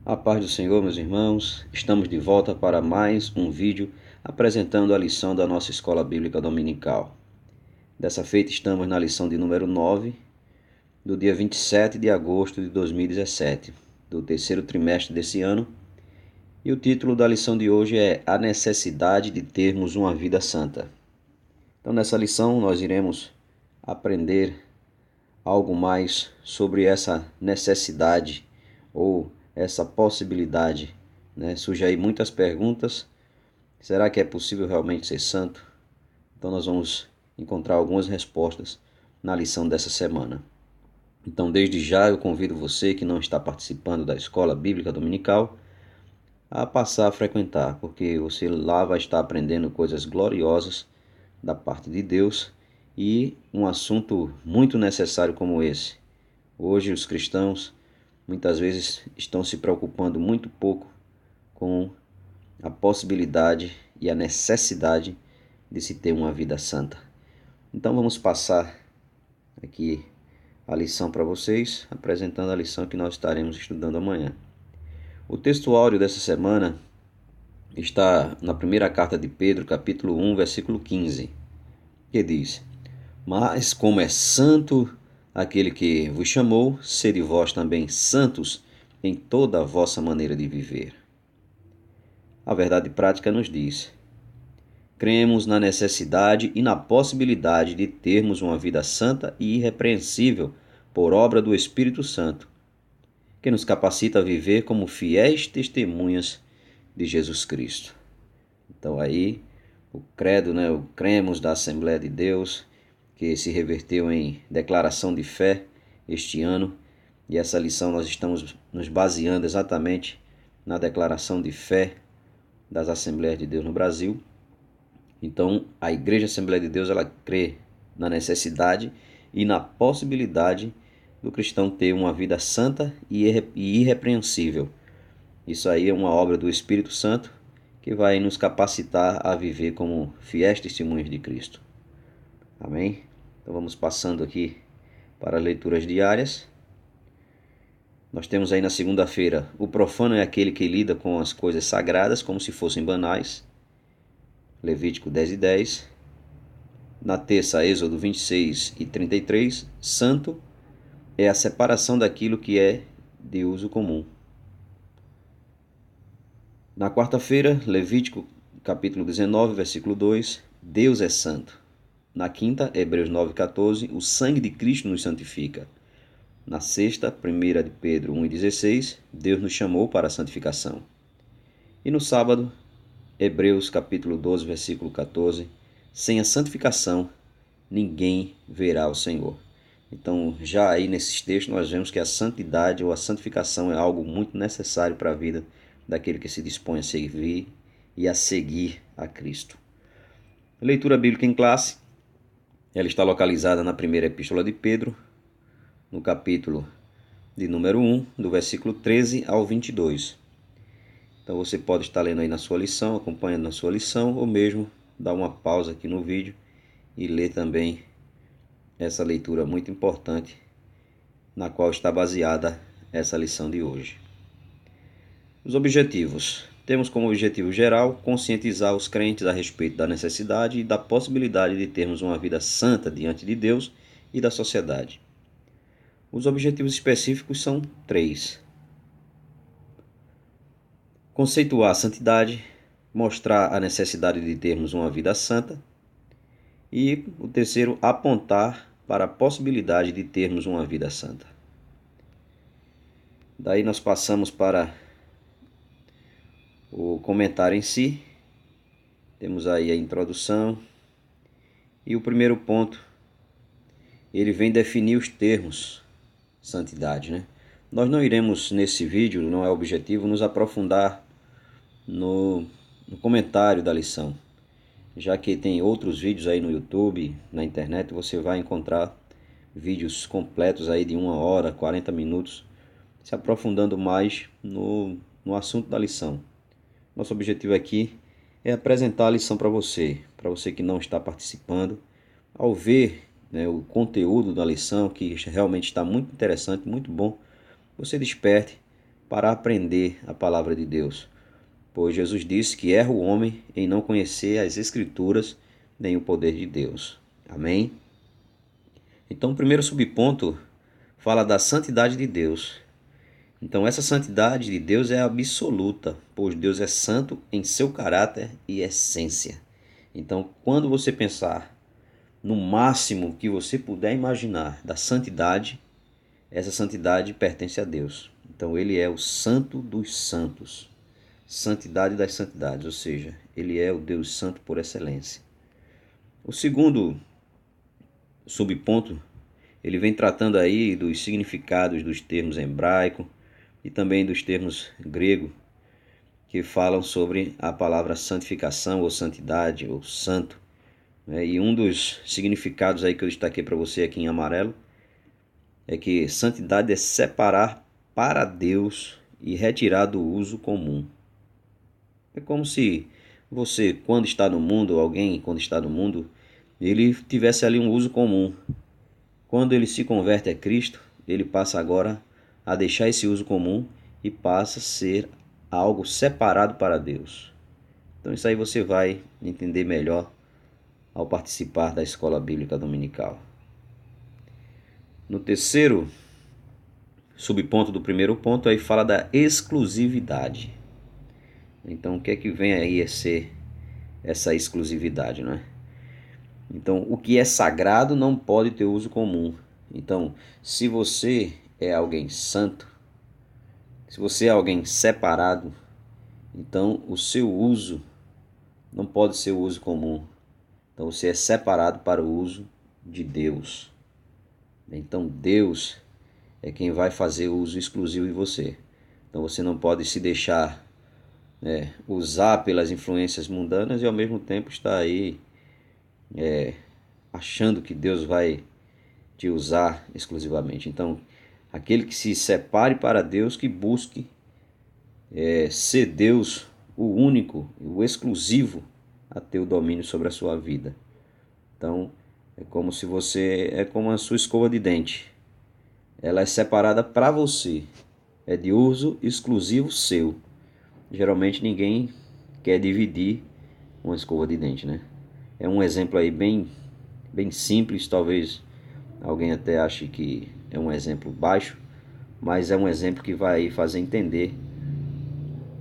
A paz do Senhor, meus irmãos, estamos de volta para mais um vídeo apresentando a lição da nossa Escola Bíblica Dominical. Dessa feita estamos na lição de número 9, do dia 27 de agosto de 2017, do terceiro trimestre desse ano, e o título da lição de hoje é A Necessidade de Termos uma Vida Santa. Então nessa lição nós iremos aprender algo mais sobre essa necessidade ou essa possibilidade, né? Surge aí muitas perguntas. Será que é possível realmente ser santo? Então nós vamos encontrar algumas respostas na lição dessa semana. Então desde já eu convido você que não está participando da Escola Bíblica Dominical a passar a frequentar, porque você lá vai estar aprendendo coisas gloriosas da parte de Deus e um assunto muito necessário como esse. Hoje os cristãos muitas vezes estão se preocupando muito pouco com a possibilidade e a necessidade de se ter uma vida santa. Então vamos passar aqui a lição para vocês, apresentando a lição que nós estaremos estudando amanhã. O texto áureo dessa semana está na primeira carta de Pedro, capítulo 1, versículo 15, que diz: Mas como é santo aquele que vos chamou, sede vós também santos em toda a vossa maneira de viver. A verdade prática nos diz: cremos na necessidade e na possibilidade de termos uma vida santa e irrepreensível por obra do Espírito Santo, que nos capacita a viver como fiéis testemunhas de Jesus Cristo. Então aí o credo, o cremos da Assembleia de Deus, que se reverteu em declaração de fé este ano, e essa lição nós estamos nos baseando exatamente na declaração de fé das Assembleias de Deus no Brasil. Então, a Igreja Assembleia de Deus, ela crê na necessidade e na possibilidade do cristão ter uma vida santa e irrepreensível. Isso aí é uma obra do Espírito Santo que vai nos capacitar a viver como fiéis testemunhas de Cristo. Amém? Então vamos passando aqui para leituras diárias. Nós temos aí na segunda-feira: o profano é aquele que lida com as coisas sagradas como se fossem banais. Levítico 10:10. Na terça, Êxodo 26:33. Santo é a separação daquilo que é de uso comum. Na quarta-feira, Levítico capítulo 19, versículo 2. Deus é santo. Na quinta, Hebreus 9:14. O sangue de Cristo nos santifica. Na sexta, 1 de Pedro 1:16, Deus nos chamou para a santificação. E no sábado, Hebreus capítulo 12, versículo 14, sem a santificação, ninguém verá o Senhor. Então, já aí nesses textos, nós vemos que a santidade ou a santificação é algo muito necessário para a vida daquele que se dispõe a servir e a seguir a Cristo. Leitura bíblica em classe, ela está localizada na primeira epístola de Pedro, no capítulo de número 1, do versículo 13 ao 22. Então você pode estar lendo aí na sua lição, acompanhando na sua lição, ou mesmo dar uma pausa aqui no vídeo e ler também essa leitura muito importante na qual está baseada essa lição de hoje. Os objetivos. Temos como objetivo geral conscientizar os crentes a respeito da necessidade e da possibilidade de termos uma vida santa diante de Deus e da sociedade. Os objetivos específicos são 3. Conceituar a santidade, mostrar a necessidade de termos uma vida santa. E o terceiro, apontar para a possibilidade de termos uma vida santa. Daí nós passamos para o comentário em si. Temos aí a introdução. E o primeiro ponto, ele vem definir os termos santidade, Nós não iremos nesse vídeo, não é objetivo, nos aprofundar no comentário da lição, já que tem outros vídeos aí no YouTube, na internet, você vai encontrar vídeos completos aí de 1 hora, 40 minutos, se aprofundando mais no assunto da lição. Nosso objetivo aqui é apresentar a lição para você que não está participando. Ao ver o conteúdo da lição, que realmente está muito interessante, muito bom, você desperte para aprender a palavra de Deus. Pois Jesus disse que erra o homem em não conhecer as Escrituras nem o poder de Deus. Amém? Então, o primeiro subponto fala da santidade de Deus. Então, essa santidade de Deus é absoluta, pois Deus é santo em seu caráter e essência. Então, quando você pensar no máximo que você puder imaginar da santidade, essa santidade pertence a Deus. Então, ele é o santo dos santos. Santidade das santidades, ou seja, ele é o Deus santo por excelência. O segundo subponto, ele vem tratando aí dos significados dos termos hebraico e também dos termos grego, que falam sobre a palavra santificação ou santidade ou santo. E um dos significados aí que eu destaquei para você aqui em amarelo é que santidade é separar para Deus e retirar do uso comum. É como se você, quando está no mundo, ou alguém, quando está no mundo, ele tivesse ali um uso comum. Quando ele se converte a Cristo, ele passa agora a deixar esse uso comum e passa a ser algo separado para Deus. Então isso aí você vai entender melhor ao participar da escola bíblica dominical. No terceiro subponto do primeiro ponto, aí fala da exclusividade. Então o que é que vem aí a ser essa exclusividade, não é? Então, o que é sagrado não pode ter uso comum. Então, se você é alguém santo, se você é alguém separado, então o seu uso não pode ser o uso comum. Então, você é separado para o uso de Deus. Então, Deus é quem vai fazer o uso exclusivo de você. Então, você não pode se deixar usar pelas influências mundanas e ao mesmo tempo estar aí achando que Deus vai te usar exclusivamente. Então, aquele que se separe para Deus, que busque ser Deus o único, o exclusivo a ter o domínio sobre a sua vida. Então, é como a sua escova de dente. Ela é separada para você, é de uso exclusivo seu. Geralmente ninguém quer dividir uma escova de dente, né? É um exemplo aí bem simples, talvez alguém até ache que é um exemplo baixo, mas é um exemplo que vai fazer entender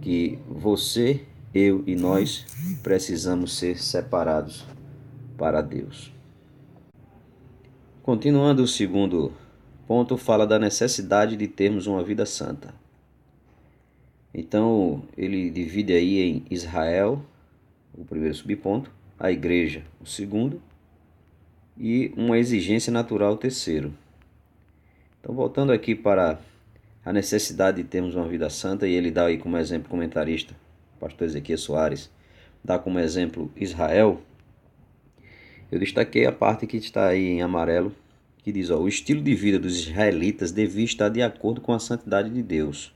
que você, eu e nós precisamos ser separados para Deus. Continuando, o segundo ponto fala da necessidade de termos uma vida santa. Então, ele divide aí em Israel, o primeiro subponto, a igreja, o segundo, e uma exigência natural, o terceiro. Então, voltando aqui para a necessidade de termos uma vida santa, e ele dá aí como exemplo comentarista, pastor Ezequiel Soares, dá como exemplo Israel. Eu destaquei a parte que está aí em amarelo, que diz, o estilo de vida dos israelitas devia estar de acordo com a santidade de Deus.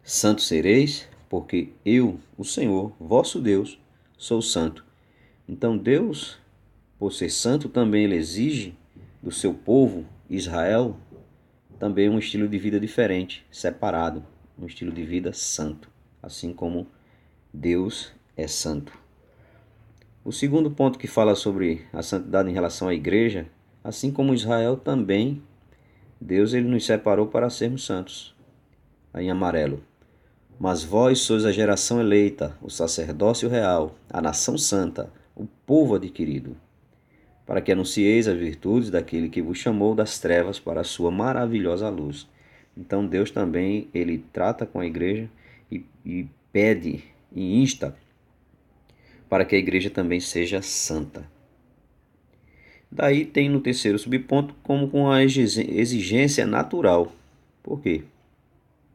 Santos sereis, porque eu, o Senhor, vosso Deus, sou santo. Então Deus, por ser santo, também ele exige do seu povo, Israel, também um estilo de vida diferente, separado, um estilo de vida santo, assim como Deus é santo. O segundo ponto que fala sobre a santidade em relação à igreja, assim como Israel também, Deus ele nos separou para sermos santos. Aí em amarelo. Mas vós sois a geração eleita, o sacerdócio real, a nação santa, o povo adquirido, para que anuncieis as virtudes daquele que vos chamou das trevas para a sua maravilhosa luz. Então Deus também ele trata com a igreja e pede e insta para que a igreja também seja santa. Daí tem no terceiro subponto como com a exigência natural. Por quê?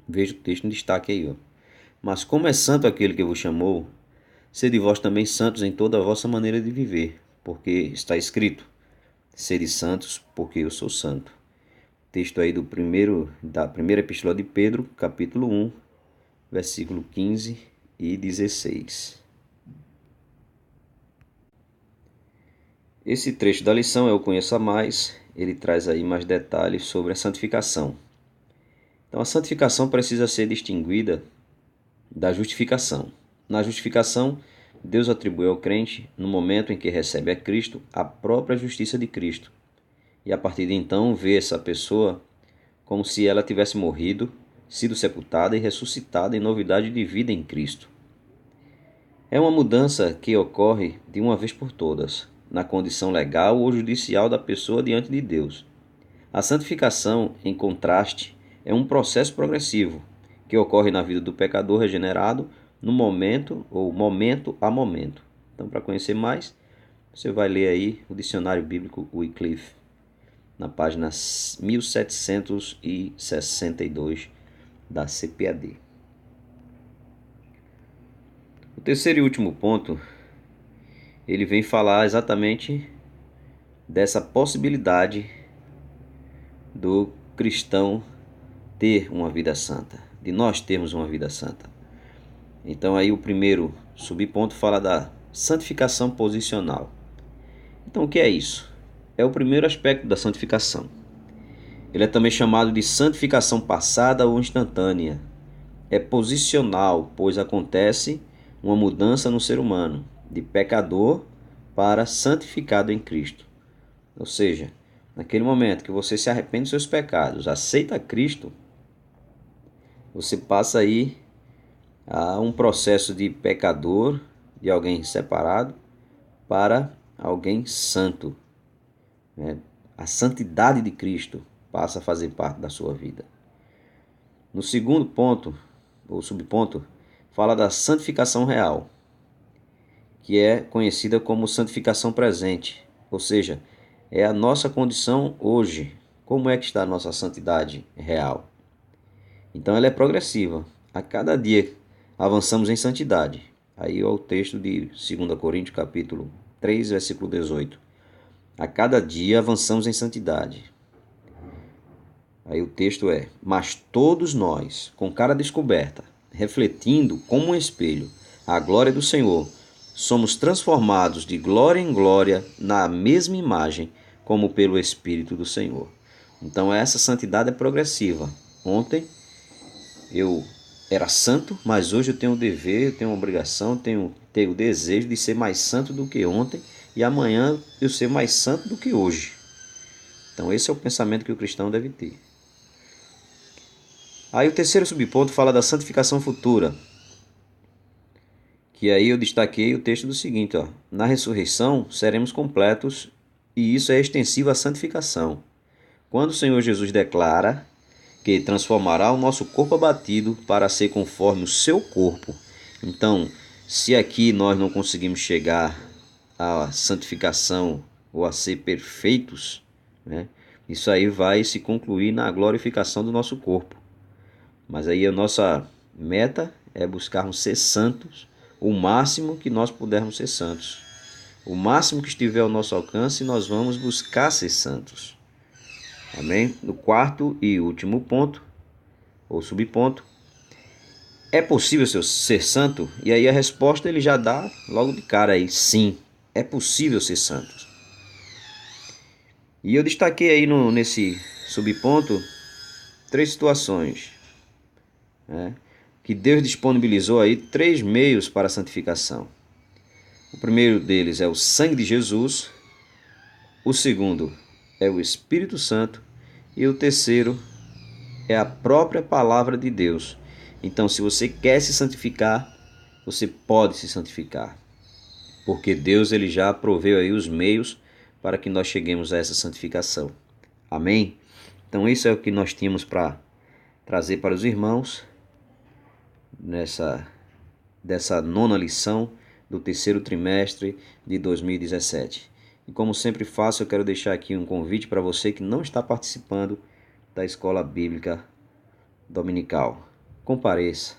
Veja o texto em destaque aí. Mas como é santo aquele que vos chamou, sede vós também santos em toda a vossa maneira de viver, porque está escrito, sede santos, porque eu sou santo. Texto aí da primeira epístola de Pedro, capítulo 1, versículo 15 e 16. Esse trecho da lição é o Conheça Mais, ele traz aí mais detalhes sobre a santificação. Então, a santificação precisa ser distinguida da justificação. Na justificação, Deus atribui ao crente, no momento em que recebe a Cristo, a própria justiça de Cristo. E a partir de então, vê essa pessoa como se ela tivesse morrido, sido sepultada e ressuscitada em novidade de vida em Cristo. É uma mudança que ocorre de uma vez por todas, na condição legal ou judicial da pessoa diante de Deus. A santificação, em contraste, é um processo progressivo que ocorre na vida do pecador regenerado no momento ou momento a momento. Então, para conhecer mais, você vai ler aí o dicionário bíblico Wycliffe, na página 1762 da CPAD. O terceiro e último ponto, ele vem falar exatamente dessa possibilidade do cristão ter uma vida santa, de nós termos uma vida santa. Então aí o primeiro subponto fala da santificação posicional. Então o que é isso? É o primeiro aspecto da santificação. Ele é também chamado de santificação passada ou instantânea. É posicional, pois acontece uma mudança no ser humano, de pecador para santificado em Cristo. Ou seja, naquele momento que você se arrepende dos seus pecados, aceita Cristo, você passa aí a um processo de pecador, de alguém separado, para alguém santo. A santidade de Cristo passa a fazer parte da sua vida. No segundo ponto, ou subponto, fala da santificação real, que é conhecida como santificação presente, ou seja, é a nossa condição hoje. Como é que está a nossa santidade real? Então ela é progressiva. A cada dia avançamos em santidade. Aí é o texto de 2 Coríntios capítulo 3, versículo 18. A cada dia avançamos em santidade. Aí o texto é: mas todos nós, com cara descoberta, refletindo como um espelho a glória do Senhor, somos transformados de glória em glória na mesma imagem, como pelo Espírito do Senhor. Então essa santidade é progressiva. Ontem eu era santo, mas hoje eu tenho o dever, eu tenho a obrigação, tenho o desejo de ser mais santo do que ontem e amanhã eu ser mais santo do que hoje. Então esse é o pensamento que o cristão deve ter. Aí o terceiro subponto fala da santificação futura, que aí eu destaquei o texto do seguinte, ó: na ressurreição seremos completos, e isso é extensivo à santificação. Quando o Senhor Jesus declara que transformará o nosso corpo abatido para ser conforme o seu corpo. Então, se aqui nós não conseguimos chegar à santificação ou a ser perfeitos, isso aí vai se concluir na glorificação do nosso corpo. Mas aí a nossa meta é buscarmos ser santos, o máximo que nós pudermos ser santos. O máximo que estiver ao nosso alcance, nós vamos buscar ser santos. Amém? No quarto e último ponto, ou subponto, é possível ser santo? E aí a resposta ele já dá logo de cara aí: sim, é possível ser santo. E eu destaquei aí nesse subponto 3 situações, que Deus disponibilizou aí 3 meios para a santificação. O primeiro deles é o sangue de Jesus, o segundo é o Espírito Santo e o terceiro é a própria palavra de Deus. Então, se você quer se santificar, você pode se santificar, porque Deus ele já proveu aí os meios para que nós cheguemos a essa santificação. Amém? Então, isso é o que nós tínhamos para trazer para os irmãos dessa nona lição do terceiro trimestre de 2017. E como sempre faço, eu quero deixar aqui um convite para você que não está participando da Escola Bíblica Dominical. Compareça.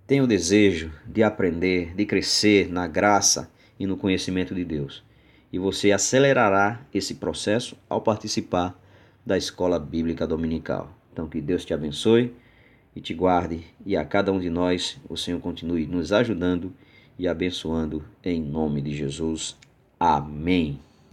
Tenha o desejo de aprender, de crescer na graça e no conhecimento de Deus. E você acelerará esse processo ao participar da Escola Bíblica Dominical. Então que Deus te abençoe e te guarde, e a cada um de nós o Senhor continue nos ajudando e abençoando em nome de Jesus. Amém.